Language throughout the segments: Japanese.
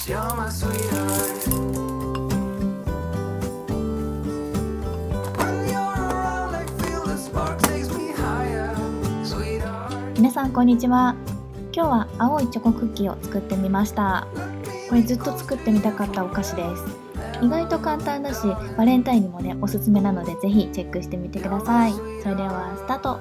You're my sweetheart. When you're around, I feel the spark takes me higher, sweetheart. 皆さんこんにちは。今日は青いチョコクッキーを作ってみました。これずっと作ってみたかったお菓子です。意外と簡単だし、バレンタインにもねおすすめなのでぜひチェックしてみてください。それではスタート。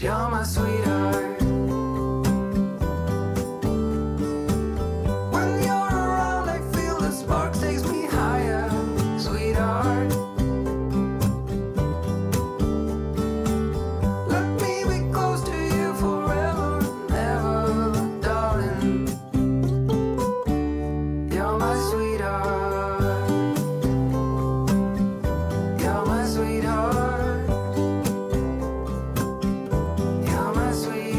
You're my sweetheart. When you're around, I feel the spark takes me higher, sweetheart. Let me be close to you forever and ever, darling. You're my sweetheart. You're my sweetheart. You're my sweetheart.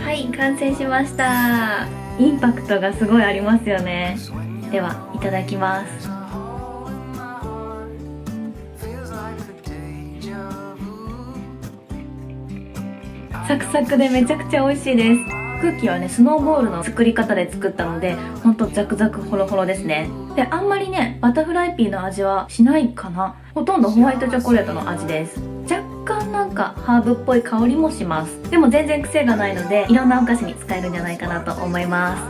はい、完成しました。インパクトがすごいありますよね。では、いただきます。サクサクでめちゃくちゃ美味しいです。クッキーはね、スノーボールの作り方で作ったので、ほんとザクザクホロホロですね。で、あんまりね、バタフライピーの味はしないかな。ほとんどホワイトチョコレートの味です。若干なんかハーブっぽい香りもします。でも全然癖がないので、いろんなお菓子に使えるんじゃないかなと思います。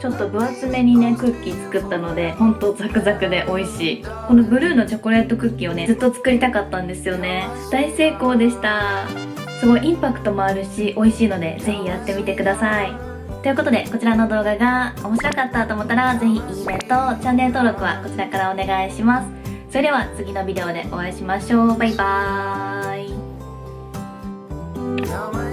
ちょっと分厚めにねクッキー作ったのでほんとザクザクで美味しい。このブルーのチョコレートクッキーをねずっと作りたかったんですよね。大成功でした。すごいインパクトもあるし美味しいのでぜひやってみてください。ということでこちらの動画が面白かったと思ったらぜひいいねとチャンネル登録はこちらからお願いします。それでは次のビデオでお会いしましょう。バイバーイ。You're my